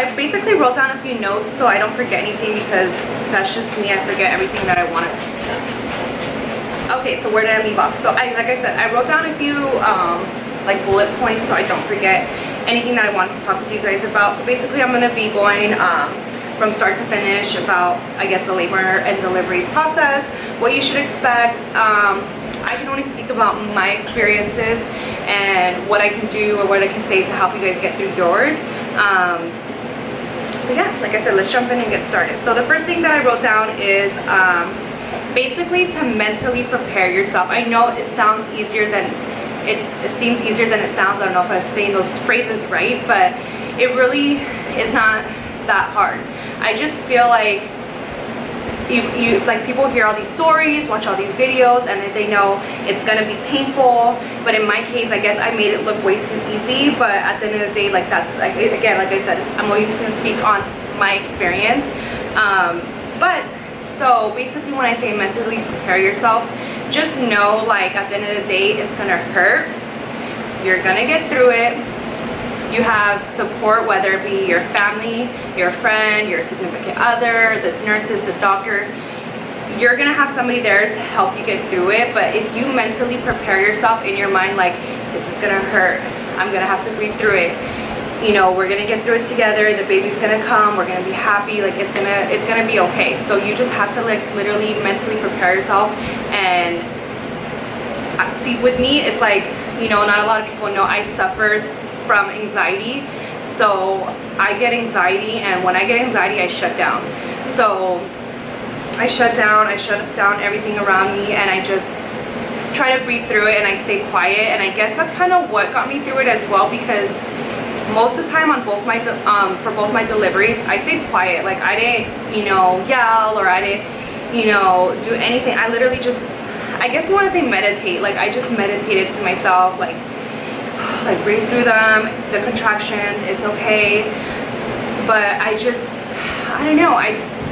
I basically wrote down a few notes so I don't forget anything, because that's just me. I forget everything that I want to. Okay, so where did I leave off? So like I said, I wrote down a few like bullet points so I don't forget anything that I wanted to talk to you guys about. So basically I'm going to be going from start to finish about, I guess, the labor and delivery process, what you should expect. I can only speak about my experiences and what I can do or what I can say to help you guys get through yours. So yeah, like I said, let's jump in and get started. So the first thing that I wrote down is basically to mentally prepare yourself. I know it sounds easier than it seems easier than it sounds. I don't know if I'm saying those phrases right, but it really is not that hard. I just feel like you like, people hear all these stories, watch all these videos, and they know it's gonna be painful. But in my case, I guess I made it look way too easy. But at the end of the day, like, that's like, again, like I said, I'm only just gonna speak on my experience. But so basically, when I say mentally prepare yourself, just know, like, at the end of the day, it's gonna hurt. You're gonna get through it. You have support, whether it be your family, your friend, your significant other, the nurses, the doctor. You're gonna have somebody there to help you get through it. But if you mentally prepare yourself in your mind, like, this is gonna hurt, I'm gonna have to breathe through it, you know, we're gonna get through it together, the baby's gonna come, we're gonna be happy, like, it's gonna be okay. So you just have to, like, literally mentally prepare yourself. And see, with me, it's like, you know, not a lot of people know I suffered from anxiety. So I get anxiety, and when I get anxiety, I shut down. So I shut down everything around me, and I just try to breathe through it, and I stay quiet. And I guess that's kind of what got me through it as well, because most of the time on both my for both my deliveries, I stayed quiet. Like, I didn't, you know, yell, or I didn't, you know, do anything. I literally just, I guess you want to say meditate. Like, I just meditated to myself, like breathe through them, the contractions, it's okay. But I don't know,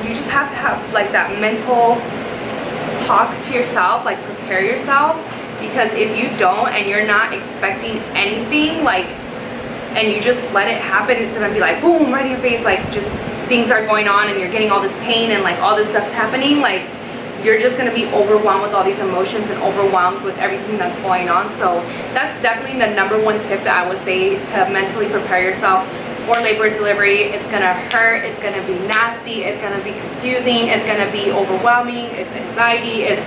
you just have to have, like, that mental talk to yourself, like, prepare yourself. Because if you don't, and you're not expecting anything, like, and you just let it happen, it's gonna be like boom, right in your face, like, just things are going on and you're getting all this pain and, like, all this stuff's happening. Like, you're just gonna be overwhelmed with all these emotions and overwhelmed with everything that's going on. So that's definitely the #1 tip that I would say to mentally prepare yourself for labor and delivery. It's gonna hurt, it's gonna be nasty, it's gonna be confusing, it's gonna be overwhelming, it's anxiety, it's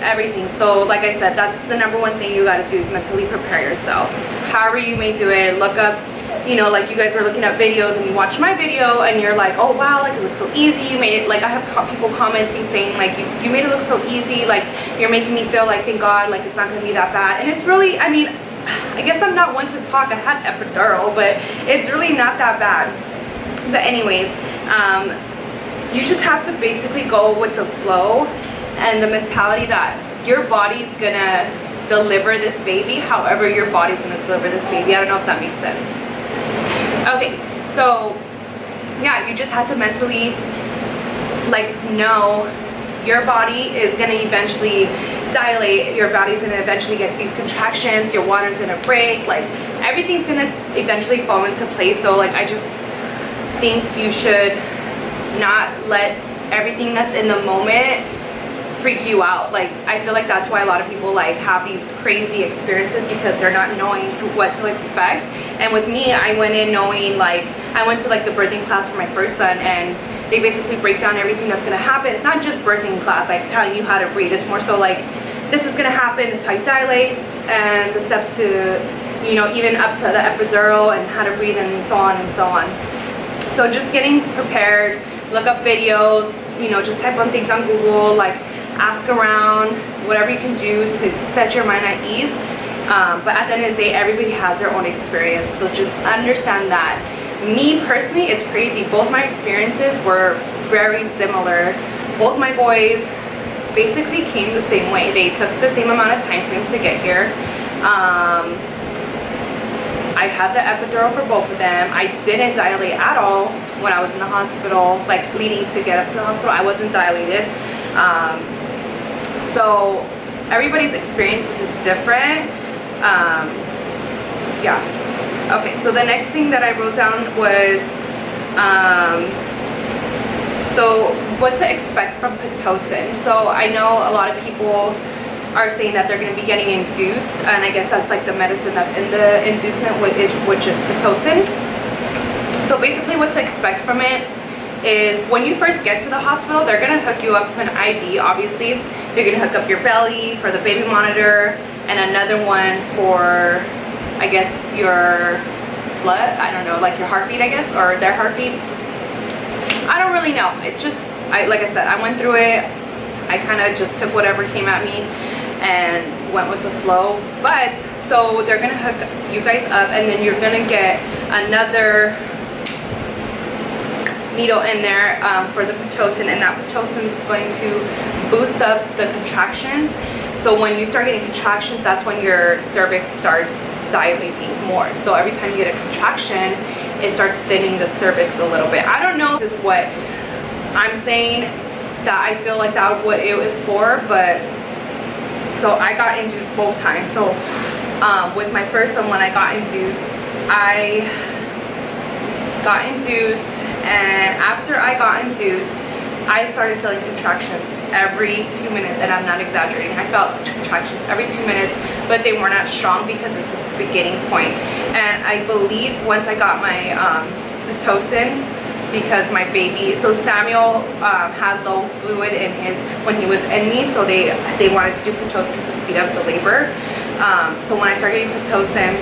everything. So like I said, that's the #1 thing you gotta do, is mentally prepare yourself. However you may do it, look up, you know, like, you guys are looking at videos and you watch my video and you're like, oh wow, like, it looks so easy, you made it. Like, I have people commenting saying, like, you made it look so easy, like, you're making me feel like, thank God, like, it's not gonna be that bad. And it's really, I mean, I guess I'm not one to talk, I had epidural, but it's really not that bad. But anyways, you just have to basically go with the flow and the mentality that your body's gonna deliver this baby however your body's gonna deliver this baby. I don't know if that makes sense. Okay, so yeah, you just have to mentally, like, know your body is gonna eventually dilate, your body's gonna eventually get these contractions, your water's gonna break, like, everything's gonna eventually fall into place. So, like, I just think you should not let everything that's in the moment freak you out. Like, I feel like that's why a lot of people, like, have these crazy experiences, because they're not knowing what to expect. And with me, I went in knowing, like, I went to, like, the birthing class for my first son, and they basically break down everything that's gonna happen. It's not just birthing class, like, telling you how to breathe. It's more so like, this is gonna happen, this is how you dilate, and the steps to, you know, even up to the epidural and how to breathe, and so on and so on. So just getting prepared, look up videos, you know, just type on things on Google, like, ask around, whatever you can do to set your mind at ease. But at the end of the day, everybody has their own experience, so just understand that. Me personally, it's crazy, both my experiences were very similar. Both my boys basically came the same way. They took the same amount of time frame to get here. I had the epidural for both of them. I didn't dilate at all when I was in the hospital, like, leading to get up to the hospital. I wasn't dilated. So everybody's experiences is different. Yeah, Okay, so the next thing that I wrote down was so what to expect from Pitocin. So I know a lot of people are saying that they're going to be getting induced, and I guess that's like the medicine that's in the inducement, which is Pitocin. So basically what to expect from it is when you first get to the hospital, they're going to hook you up to an IV. Obviously they're going to hook up your belly for the baby monitor, and another one for, I guess, your blood, I don't know, like your heartbeat, I guess, or their heartbeat. I don't really know. It's just, like I said, I went through it. I kind of just took whatever came at me and went with the flow. But so they're gonna hook you guys up, and then you're gonna get another needle in there for the Pitocin, and that Pitocin is going to boost up the contractions. So when you start getting contractions, that's when your cervix starts dilating more. So every time you get a contraction, it starts thinning the cervix a little bit. I don't know if this is what I'm saying, that I feel like that what it was for, but so I got induced both times. So with my first one, when I got induced, and after I got induced, I started feeling contractions every 2 minutes, and I'm not exaggerating. I felt contractions every 2 minutes, but they were not strong because this is the beginning point. And I believe once I got my Pitocin, because my baby, so Samuel had low fluid in his, when he was in me, so they wanted to do Pitocin to speed up the labor. So when I started getting Pitocin,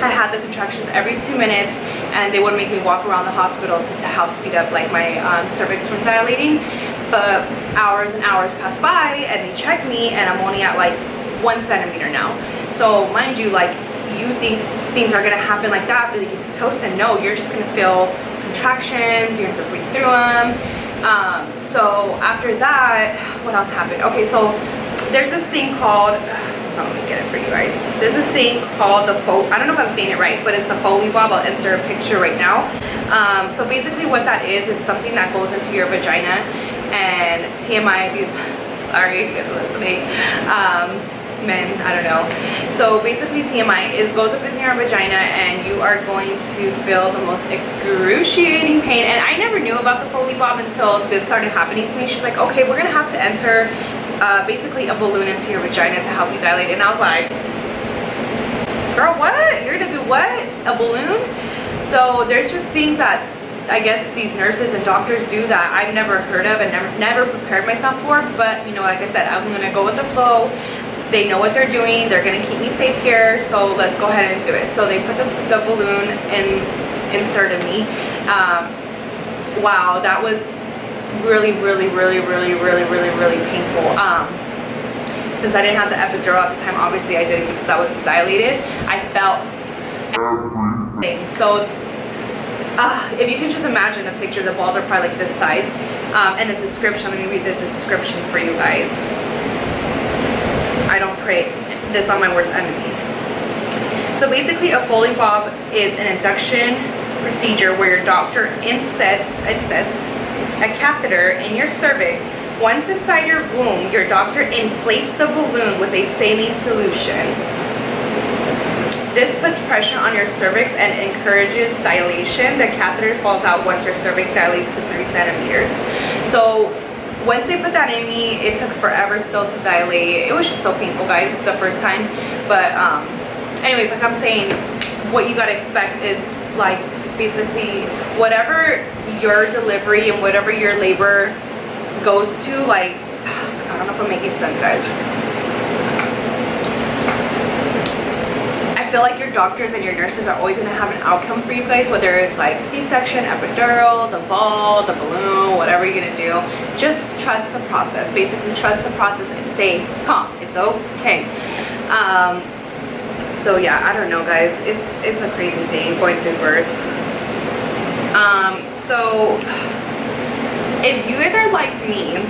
I had the contractions every 2 minutes, and they would make me walk around the hospital to help speed up like my cervix from dilating. But hours and hours pass by, and they check me, and I'm only at like 1 centimeter now. So mind you, like, you think things are gonna happen like that after they get Pitocin. No, you're just gonna feel contractions, you have to breathe through them. So after that, what else happened? Okay, so there's this thing called, let me get it for you guys. There's this thing called the I don't know if I'm saying it right, but it's the Foley Bob. I'll insert a picture right now. So basically what that is, it's something that goes into your vagina, and TMI, if you, sorry if you're listening, men, I don't know. So basically TMI, it goes up in your vagina, and you are going to feel the most excruciating pain. And I never knew about the Foley Bob until this started happening to me. She's like, okay, we're gonna have to enter basically a balloon into your vagina to help you dilate. And I was like, girl, what? You're gonna do what? A balloon? So there's just things that I guess these nurses and doctors do that I've never heard of and never prepared myself for. But you know, like I said, I'm gonna go with the flow. They know what they're doing. They're gonna keep me safe here, so let's go ahead and do it. So they put the balloon inserted me. Wow, that was really painful. Since I didn't have the epidural at the time, obviously I didn't, because I was dilated. I felt everything. So if you can just imagine the picture, the balls are probably like this size. And the description, let me read the description for you guys. I don't pray this on my worst enemy. So basically a Foley Bob is an induction procedure where your doctor insets a catheter in your cervix. Once inside your womb, your doctor inflates the balloon with a saline solution. This puts pressure on your cervix and encourages dilation. The catheter falls out once your cervix dilates to 3 centimeters. So once they put that in me, it took forever still to dilate. It was just so painful, guys, the first time. But anyways, like I'm saying, what you gotta expect is like basically whatever your delivery and whatever your labor goes to, like, I don't know if I'm making sense, guys. I feel like your doctors and your nurses are always going to have an outcome for you guys, whether it's like C-section, epidural, the ball, the balloon, whatever you're going to do. Just trust the process. Basically, trust the process and stay calm. It's okay. So yeah, I don't know, guys. It's a crazy thing going through birth. So if you guys are like me,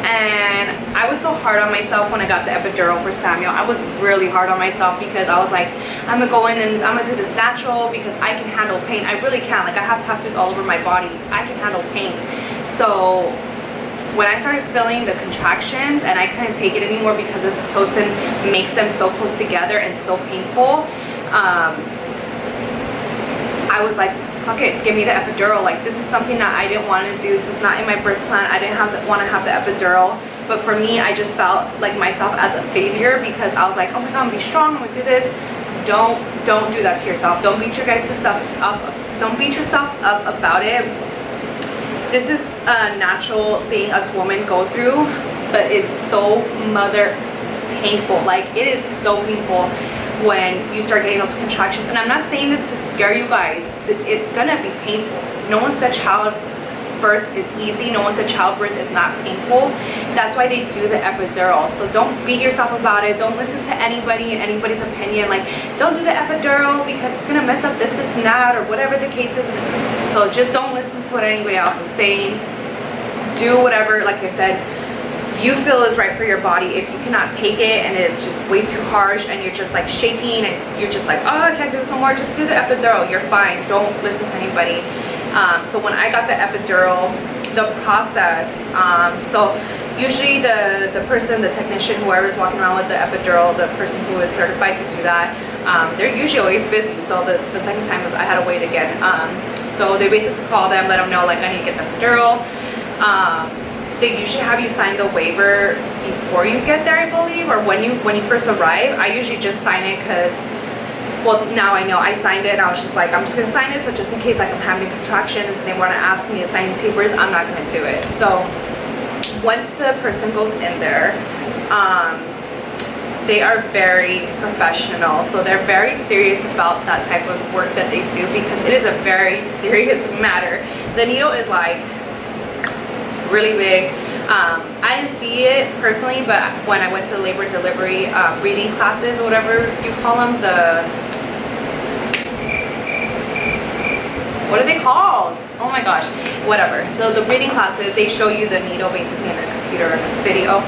and I was so hard on myself when I got the epidural for Samuel. I was really hard on myself because I was like, I'm gonna go in and I'm gonna do this natural because I can handle pain. I really can. Like, I have tattoos all over my body. I can handle pain. So when I started feeling the contractions and I couldn't take it anymore because the Pitocin makes them so close together and so painful, I was like, fuck it, give me the epidural. Like, this is something that I didn't want to do. This was not in my birth plan. I didn't want to have the epidural. But for me, I just felt like myself as a failure because I was like, oh my god, I'm gonna be strong, I'm gonna do this. Don't do that to yourself. Don't beat your guys' stuff up. Don't beat yourself up about it. This is a natural thing us women go through, but it's so mother painful. Like, it is so painful when you start getting those contractions. And I'm not saying this to scare you guys. It's gonna be painful. No one said childbirth is easy. No one said childbirth is not painful. That's why they do the epidural. So don't beat yourself about it. Don't listen to anybody and anybody's opinion. Like, don't do the epidural because it's gonna mess up this and that, or whatever the case is. So just don't listen to what anybody else is saying. Do whatever, like I said, you feel is right for your body. If you cannot take it and it's just way too harsh and you're just like shaking and you're just like, oh, I can't do this no more, just do the epidural. You're fine. Don't listen to anybody. So when I got the epidural, the process, so usually the person, the technician, whoever's walking around with the epidural, the person who is certified to do that, they're usually always busy. So the second time was I had to wait again. So they basically call them, let them know like I need to get the epidural. They usually have you sign the waiver before you get there, I believe, or when you first arrive. I usually just sign it because, well, now I know. I signed it and I was just like, I'm just gonna sign it, so just in case like I'm having contractions and they want to ask me to sign these papers, I'm not gonna do it. So once the person goes in there, they are very professional. So they're very serious about that type of work that they do because it is a very serious matter. The needle is like really big. I didn't see it personally, but when I went to labor and delivery breathing classes or whatever you call them, what are they called? Oh my gosh, whatever. So the breathing classes, they show you the needle basically in a computer video.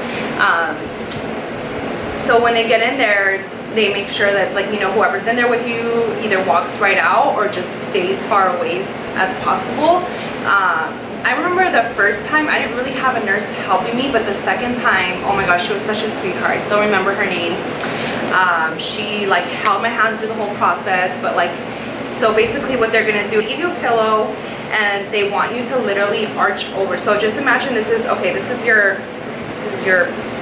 So when they get in there, they make sure that, like, you know, whoever's in there with you either walks right out or just stays far away as possible. I remember the first time I didn't really have a nurse helping me, but the second time, oh my gosh, she was such a sweetheart. I still remember her name. She like held my hand through the whole process, but like, so basically what they're gonna do, they give you a pillow and they want you to literally arch over. So just imagine this is, okay, this is your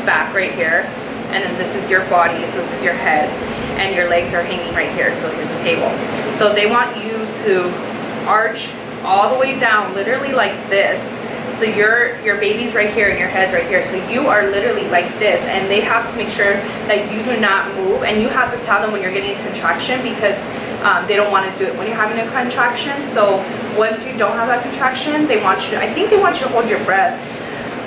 back right here, and then this is your body, so this is your head, and your legs are hanging right here, so here's a table. So they want you to arch all the way down, literally like this. So your baby's right here and your head's right here, so you are literally like this, and they have to make sure that you do not move, and you have to tell them when you're getting a contraction because they don't want to do it when you're having a contraction. So once you don't have that contraction, they want you to, I think they want you to hold your breath.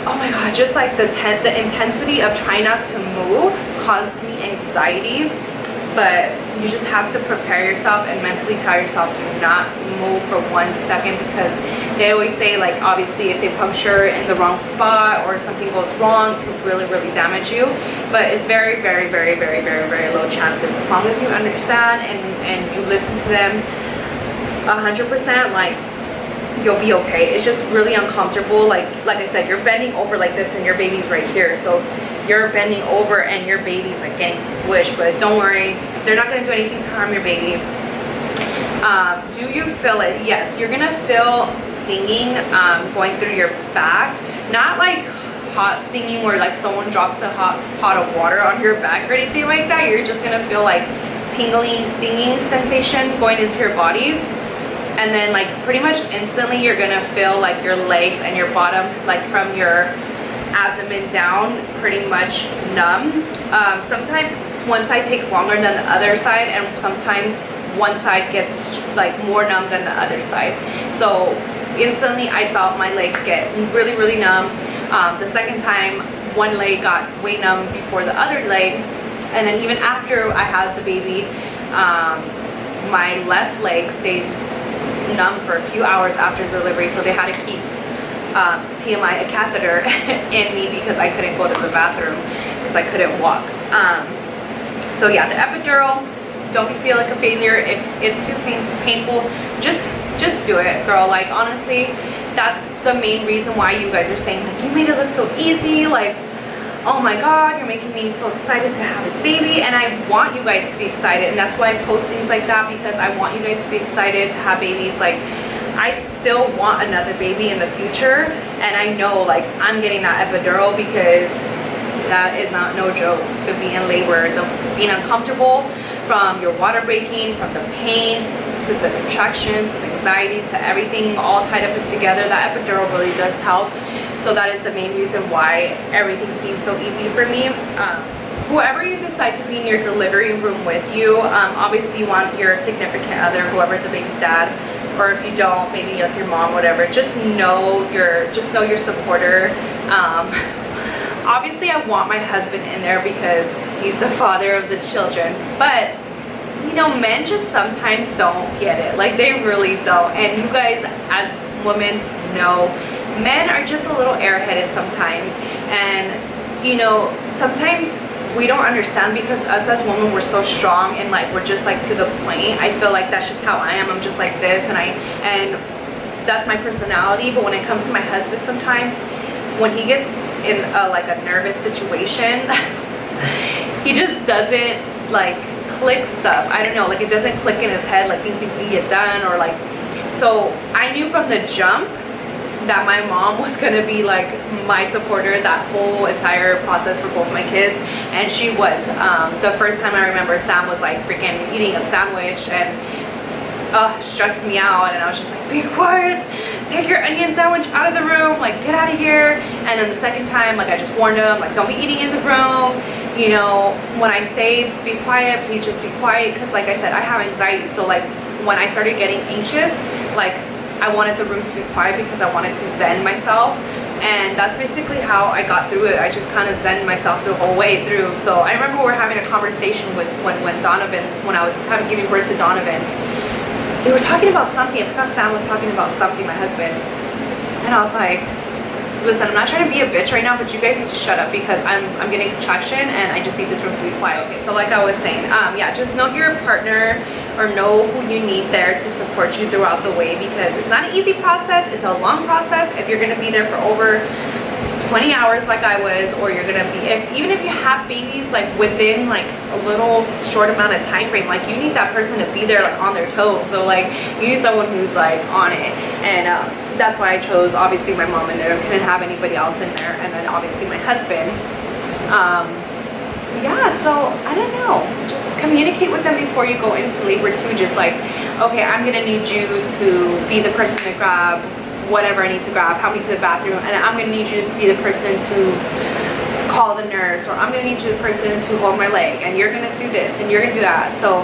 Oh my god, just like the intensity of trying not to move caused me anxiety. But you just have to prepare yourself and mentally tell yourself to not move for 1 second, because they always say, like, obviously if they puncture in the wrong spot or something goes wrong, it could really damage you. But it's very low chances, as long as you understand and you listen to them 100%, like, you'll be okay. It's just really uncomfortable. Like I said, you're bending over like this and your baby's right here, so you're bending over and your baby's like getting squished. But don't worry, they're not going to do anything to harm your baby. Do you feel it? Yes, you're gonna feel stinging going through your back. Not like hot stinging where like someone drops a hot pot of water on your back or anything like that. You're just gonna feel like tingling, stinging sensation going into your body. And then like pretty much instantly you're gonna feel like your legs and your bottom, like from your abdomen down, pretty much numb. Sometimes one side takes longer than the other side, and sometimes one side gets like more numb than the other side. So instantly I felt my legs get really numb. The second time, one leg got way numb before the other leg, and then even after I had the baby, my left leg stayed numb for a few hours after delivery. So they had to keep TMI, a catheter in me because I couldn't go to the bathroom because I couldn't walk. So yeah, the epidural, don't feel like a failure. If it's too painful, just do it, girl. Like honestly, that's the main reason why you guys are saying like you made it look so easy. Like, oh my god, you're making me so excited to have this baby. And I want you guys to be excited, and that's why I post things like that, because I want you guys to be excited to have babies. Like, I still want another baby in the future, and I know like I'm getting that epidural, because that is not no joke to be in labor. Being uncomfortable, from your water breaking, from the pain to the contractions to the anxiety to everything all tied up and together, that epidural really does help. So that is the main reason why everything seems so easy for me. Whoever you decide to be in your delivery room with you, obviously you want your significant other, whoever's the baby's dad, or if you don't, maybe like your mom, whatever. Just know your supporter. Obviously I want my husband in there because he's the father of the children, but you know, men just sometimes don't get it. Like, they really don't. And you guys as women know, men are just a little airheaded sometimes, and you know, sometimes we don't understand, because us as women, we're so strong and like we're just like to the point. I feel like that's just how I am. I'm just like this, and that's my personality. But when it comes to my husband, sometimes when he gets in like a nervous situation, he just doesn't like click stuff. I don't know, like it doesn't click in his head, like things can get done, or like, so I knew from the jump that my mom was gonna be like my supporter that whole entire process for both my kids. And she was. The first time I remember, Sam was like freaking eating a sandwich and stressed me out, and I was just like, be quiet, take your onion sandwich out of the room, like get out of here. And then the second time, like I just warned him, like don't be eating in the room. You know, when I say be quiet, please just be quiet, because like I said, I have anxiety. So like when I started getting anxious, like I wanted the room to be quiet because I wanted to zen myself. And that's basically how I got through it. I just kind of zen myself the whole way through. So I remember we were having a conversation with when I was giving birth to Donovan. They were talking about something. I forgot, Sam was talking about something, my husband. And I was like, listen, I'm not trying to be a bitch right now, but you guys need to shut up, because I'm getting contraction and I just need this room to be quiet. Okay, so like I was saying, yeah, just know your partner, or know who you need there to support you throughout the way, because it's not an easy process. It's a long process. If you're gonna be there for over 20 hours like I was, or you're gonna be, even if you have babies like within like a little short amount of time frame, like you need that person to be there like on their toes. So like you need someone who's like on it. And that's why I chose obviously my mom in there. I couldn't have anybody else in there. And then obviously my husband. Yeah, so I don't know, just communicate with them before you go into labor too. Just like, okay, I'm gonna need you to be the person to grab whatever I need to grab, help me to the bathroom, and I'm gonna need you to be the person to call the nurse, or I'm gonna need you the person to hold my leg, and you're gonna do this and you're gonna do that. So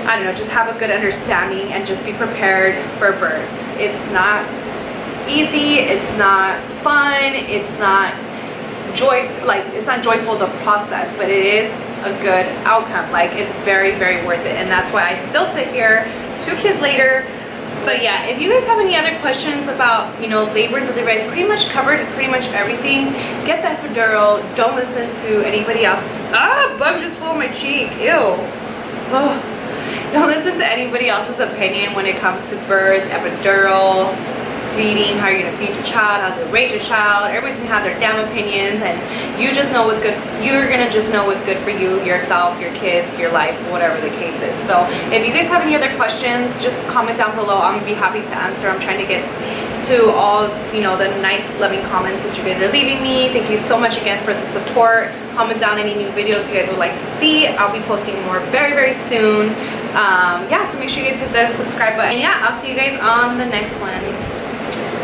I don't know, just have a good understanding and just be prepared for birth. It's not easy, it's not fun, it's not joyful, the process, but it is a good outcome. Like, it's very, very worth it. And that's why I still sit here 2 kids later. But yeah, if you guys have any other questions about, you know, labor and delivery, I pretty much covered pretty much everything. Get that epidural. Don't listen to anybody else. Bug just flew on my cheek. Ew. Don't listen to anybody else's opinion when it comes to birth, epidural, feeding, how you're gonna feed your child, how to raise your child. Everybody's gonna have their damn opinions, and you just know what's good. You're gonna just know what's good for you, yourself, your kids, your life, whatever the case is. So if you guys have any other questions, just comment down below. I'm gonna be happy to answer. I'm trying to get to all, you know, the nice loving comments that you guys are leaving me. Thank you so much again for the support. Comment down any new videos you guys would like to see. I'll be posting more very, very soon. Yeah, so make sure you guys hit the subscribe button. And yeah, I'll see you guys on the next one.